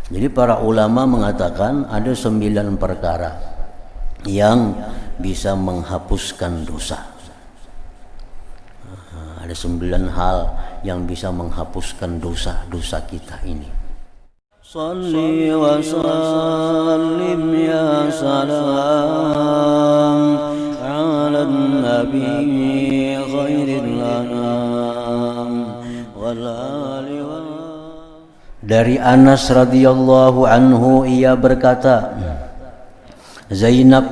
Jadi para ulama mengatakan ada 9 perkara yang bisa menghapuskan dosa. Ada 9 hal yang bisa menghapuskan dosa-dosa kita ini. Salli wa sallim ya salam ala nabi khairil anam wal ali wa. Dari Anas radhiyallahu anhu ia berkata, Zainab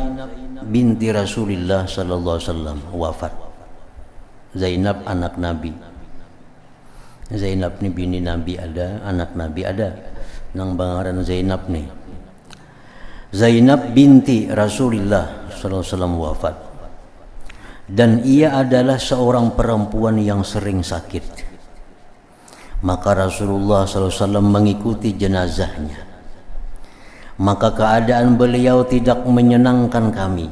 binti Rasulullah sallallahu alaihi wasallam wafat. Zainab anak Nabi. Zainab ni bini Nabi ada, anak Nabi ada. Nang bangaran Zainab ni. Zainab binti Rasulullah sallallahu alaihi wasallam wafat. Dan ia adalah seorang perempuan yang sering sakit. Maka Rasulullah SAW mengikuti jenazahnya. Maka keadaan beliau tidak menyenangkan kami.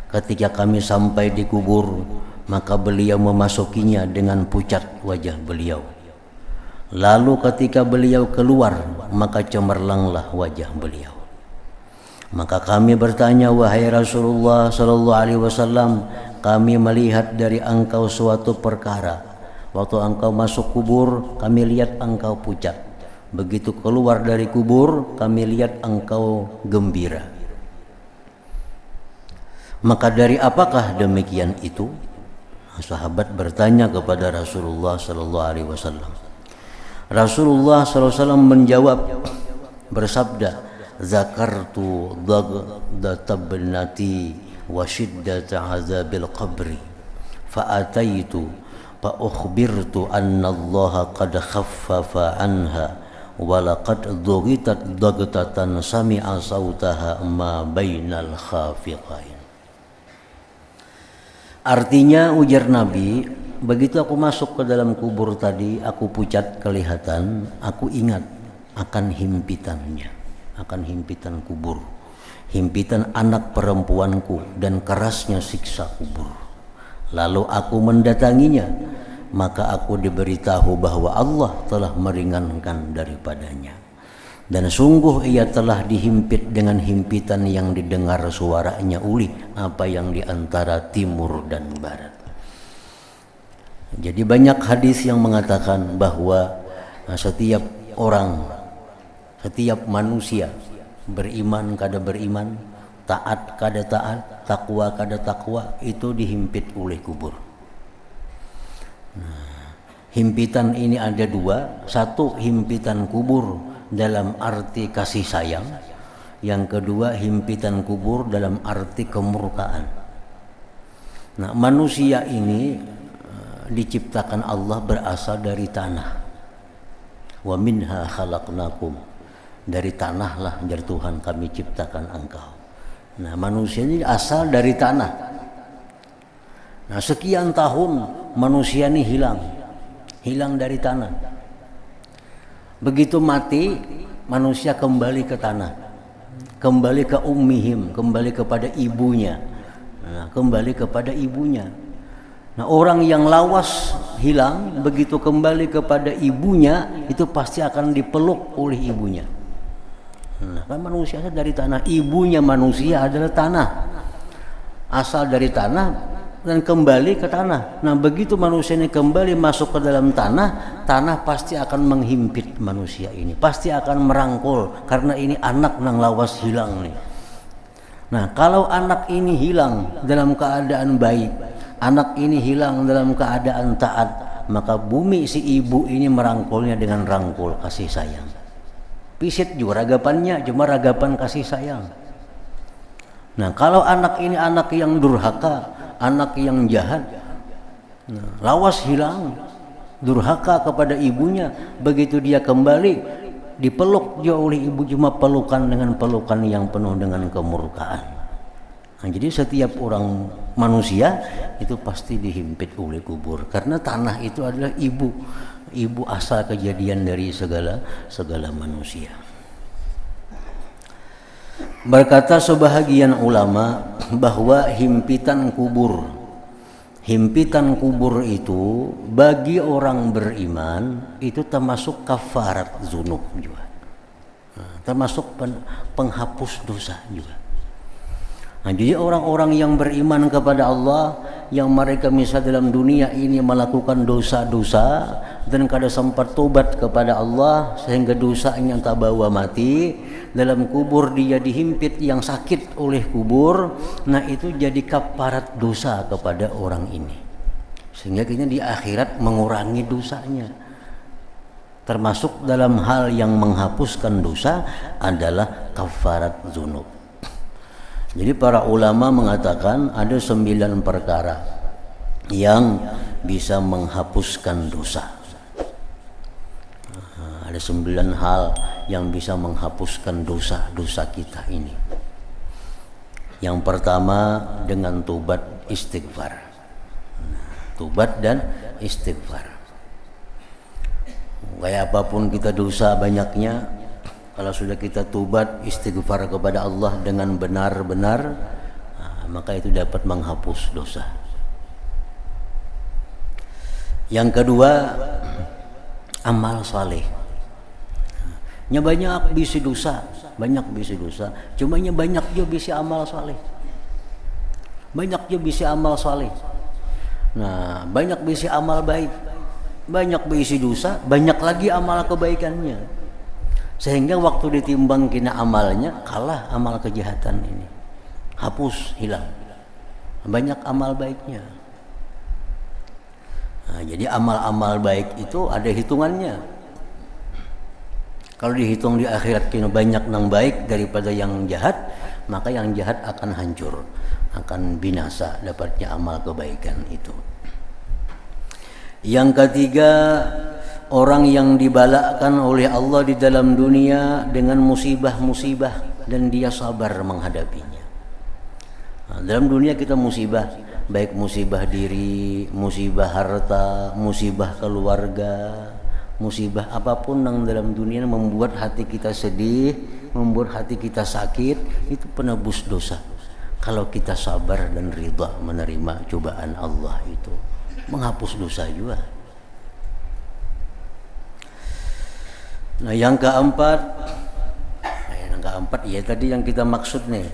Ketika kami sampai di kubur, maka beliau memasukinya dengan pucat wajah beliau. Lalu ketika beliau keluar, maka cemerlanglah wajah beliau. Maka kami bertanya, wahai Rasulullah SAW, kami melihat dari engkau suatu perkara. Waktu engkau masuk kubur, kami lihat engkau pucat. Begitu keluar dari kubur, kami lihat engkau gembira. Maka dari apakah demikian itu? Sahabat bertanya kepada Rasulullah sallallahu alaihi wasallam. Rasulullah sallallahu alaihi wasallam menjawab bersabda, "Zakartu dhagdata ibnati wa shiddata azabil qabri fa ataitu fa ukhbirtu anna Allah qad khaffafa anha wa laqad dhugitat dhagtatan sami'a sautaha ma bainal khafiqain." Artinya, ujar Nabi, begitu aku masuk ke dalam kubur tadi, aku pucat kelihatan, aku ingat akan himpitannya, akan himpitan kubur, himpitan anak perempuanku dan kerasnya siksa kubur. Lalu aku mendatanginya, maka aku diberitahu bahwa Allah telah meringankan daripadanya. Dan sungguh ia telah dihimpit dengan himpitan yang didengar suaranya ulih apa yang di antara timur dan barat. Jadi banyak hadis yang mengatakan bahwa setiap orang, setiap manusia beriman kada beriman, taat kada taat, takwa kada takwa, itu dihimpit oleh kubur. Himpitan ini ada dua. Satu, himpitan kubur dalam arti kasih sayang. Yang kedua, himpitan kubur dalam arti kemurkaan. Nah, manusia ini diciptakan Allah berasal dari tanah. Wa minha khalaqnakum. Dari tanahlah dari Tuhan kami ciptakan engkau. Nah, manusia ini asal dari tanah. Nah, sekian tahun manusia ini hilang dari tanah. Begitu mati, manusia kembali ke tanah, kembali ke ummihim, kembali kepada ibunya. Nah, kembali kepada ibunya. Nah, orang yang lawas hilang, begitu kembali kepada ibunya, itu pasti akan dipeluk oleh ibunya. Nah, kan manusia dari tanah, ibunya manusia adalah tanah, asal dari tanah dan kembali ke tanah. Nah, begitu manusia ini kembali masuk ke dalam tanah, tanah pasti akan menghimpit manusia ini, pasti akan merangkul, karena ini anak nang lawas hilang nih. Nah, kalau anak ini hilang dalam keadaan baik, anak ini hilang dalam keadaan taat, maka bumi si ibu ini merangkulnya dengan rangkul kasih sayang. Pisit juga ragapannya, cuma ragapan kasih sayang. Nah, kalau anak ini anak yang durhaka, anak yang jahat, nah, lawas hilang, durhaka kepada ibunya, begitu dia kembali dipeluk dia oleh ibu, cuma pelukan dengan pelukan yang penuh dengan kemurkaan. Nah, jadi setiap orang manusia itu pasti dihimpit oleh kubur, karena tanah itu adalah ibu asal kejadian dari segala manusia. Berkata sebahagian ulama bahwa himpitan kubur itu bagi orang beriman itu termasuk kafarat zunub juga. termasuk penghapus dosa juga. Nah, jadi orang-orang yang beriman kepada Allah, yang mereka misal dalam dunia ini melakukan dosa-dosa dan kada sempat tobat kepada Allah sehingga dosanya tak bawa mati, dalam kubur dia dihimpit yang sakit oleh kubur, nah itu jadi kafarat dosa kepada orang ini, sehingga kita di akhirat mengurangi dosanya. Termasuk dalam hal yang menghapuskan dosa adalah kafarat dzunub. Jadi para ulama mengatakan ada 9 perkara yang bisa menghapuskan dosa. Ada 9 hal yang bisa menghapuskan dosa-dosa kita ini. Yang pertama dengan tobat istighfar. Tobat dan istighfar. Kayak apapun kita dosa banyaknya, kalau sudah kita tobat istighfar kepada Allah dengan benar-benar, maka itu dapat menghapus dosa. Yang kedua, amal saleh. Nya banyak bisi dosa, cuma nya banyak juga bisi amal saleh. Banyak juga bisi amal saleh. Nah, banyak bisi amal baik, banyak bisi dosa, banyak lagi amal kebaikannya. Sehingga waktu ditimbang kena amalnya kalah amal kejahatan ini, hapus, hilang. Banyak amal baiknya. Nah, jadi amal-amal baik itu ada hitungannya. Kalau dihitung di akhirat kena banyak yang baik daripada yang jahat, maka yang jahat akan hancur, akan binasa dapatnya amal kebaikan itu. Yang ketiga, orang yang dibalakkan oleh Allah di dalam dunia dengan musibah-musibah dan dia sabar menghadapinya. Nah, dalam dunia kita musibah, baik musibah diri, musibah harta, musibah keluarga, musibah apapun yang dalam dunia membuat hati kita sedih, membuat hati kita sakit, itu penebus dosa. Kalau kita sabar dan ridha menerima cobaan Allah itu, menghapus dosa juga. Nah, yang keempat ya tadi yang kita maksud nih,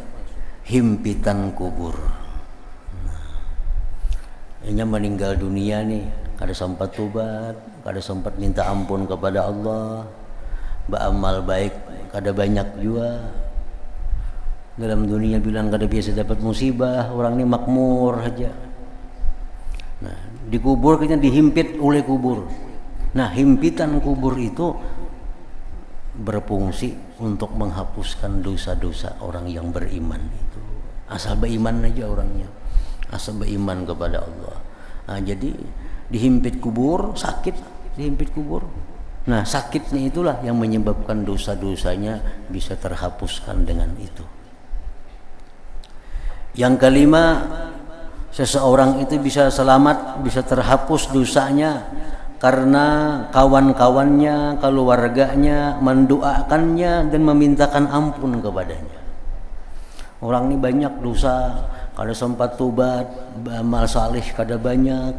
himpitan kubur. Ini meninggal dunia nih, kada sempat tobat, kada sempat minta ampun kepada Allah, beramal baik kada banyak juga. Dalam dunia bilang kada biasa dapat musibah, orang ini makmur aja. Nah, di kubur kita dihimpit oleh kubur. Nah, himpitan kubur itu berfungsi untuk menghapuskan dosa-dosa orang yang beriman itu. Asal beriman aja orangnya, asal beriman kepada Allah. Nah, jadi dihimpit kubur, sakit dihimpit kubur. Nah, sakitnya itulah yang menyebabkan dosa-dosanya bisa terhapuskan dengan itu. Yang kelima, seseorang itu bisa selamat, bisa terhapus dosanya karena kawan-kawannya, keluarganya mendoakannya dan memintakan ampun kepadanya. Orang ini banyak dosa, kada sempat tobat, amal saleh kada banyak,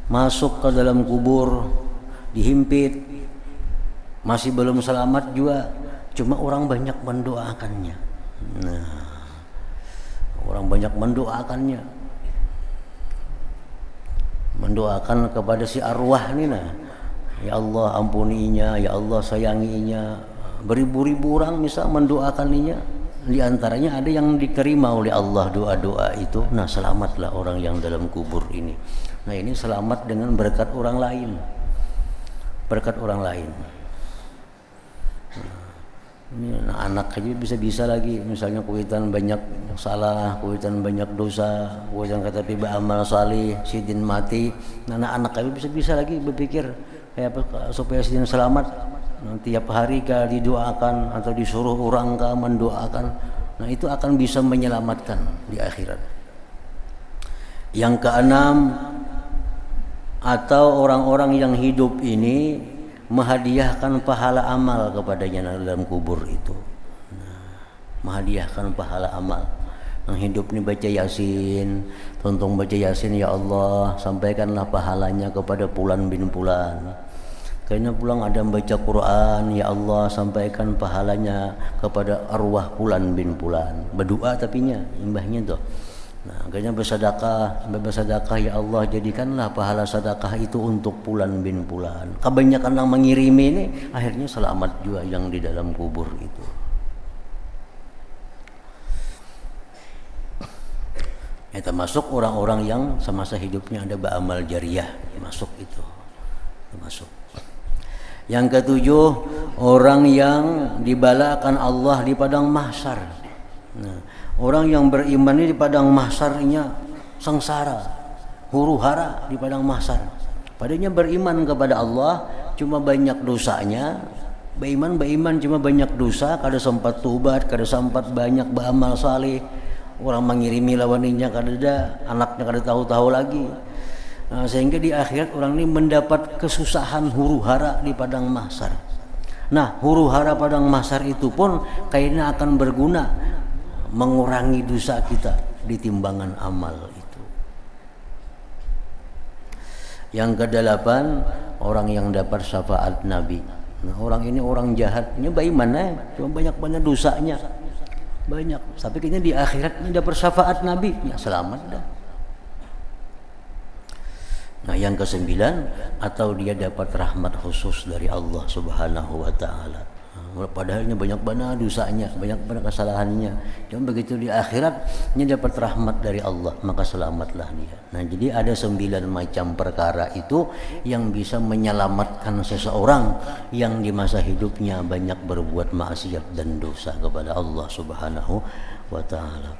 masuk ke dalam kubur, dihimpit, masih belum selamat juga, cuma orang banyak mendoakannya. Nah, orang banyak mendoakannya, mendoakan kepada si arwah ini, nah, ya Allah ampuninya, ya Allah sayanginya. Beribu-ribu orang misal mendoakannya, di antaranya ada yang diterima oleh Allah doa-doa itu. Nah, selamatlah orang yang dalam kubur ini. Nah, ini selamat dengan berkat orang lain, berkat orang lain. Ini anak aja bisa lagi, misalnya kuitan banyak salah, kuitan banyak dosa, kuitan kata piba amal salih, sidin mati. Nah, anak aja bisa lagi berpikir kayak apa supaya sidin selamat. Nanti tiap hari kah didoakan atau disuruh orang kah mendoakan. Nah, itu akan bisa menyelamatkan di akhirat. Yang keenam, atau orang-orang yang hidup ini menghadiahkan pahala amal kepadanya dalam kubur itu. Nah, menghadiahkan pahala amal. Yang hidup ini baca Yasin, tonton baca Yasin, ya Allah sampaikanlah pahalanya kepada Fulan bin Fulan. Kayaknya pulang ada membaca Quran, ya Allah sampaikan pahalanya kepada arwah Fulan bin Fulan. Berdoa tapinya, imbahnya tuh. Nah, kayaknya bersedekah ya Allah jadikanlah pahala sedekah itu untuk Fulan bin Fulan. Kebanyakan yang mengirimi ini akhirnya selamat juga yang di dalam kubur itu. Ya, termasuk orang-orang yang semasa hidupnya ada beramal jariah, masuk itu. Termasuk. Yang ketujuh, orang yang dibalakan Allah di padang mahsyar. Nah, orang yang beriman ini di padang mahsyarnya sengsara, huru-hara di padang mahsyar. Padahal beriman kepada Allah, cuma banyak dosanya. Beriman cuma banyak dosa, kada sempat tobat, kada sempat banyak beramal saleh. Orang mengirimi lawaninya kada ada, anaknya kada tahu-tahu lagi. Nah, sehingga di akhirat orang ini mendapat kesusahan huru-hara di padang mahsyar. Nah, huru-hara padang mahsyar itu pun kayaknya akan berguna mengurangi dosa kita di timbangan amal itu. Yang kedelapan, orang yang dapat syafaat Nabi. Nah, orang ini orang jahatnya bagaimana? Cuma banyak dosanya. Banyak. Tapi kayaknya di akhirat ini dapat syafaat Nabi, ya selamat dah. Nah, yang kesembilan, atau dia dapat rahmat khusus dari Allah Subhanahu wa taala. Padahalnya banyak banget dosanya, banyak banget kesalahannya. Cuma begitu di akhiratnya dapat rahmat dari Allah, maka selamatlah dia. Nah, jadi ada 9 macam perkara itu yang bisa menyelamatkan seseorang yang di masa hidupnya banyak berbuat maksiat dan dosa kepada Allah Subhanahu wa taala.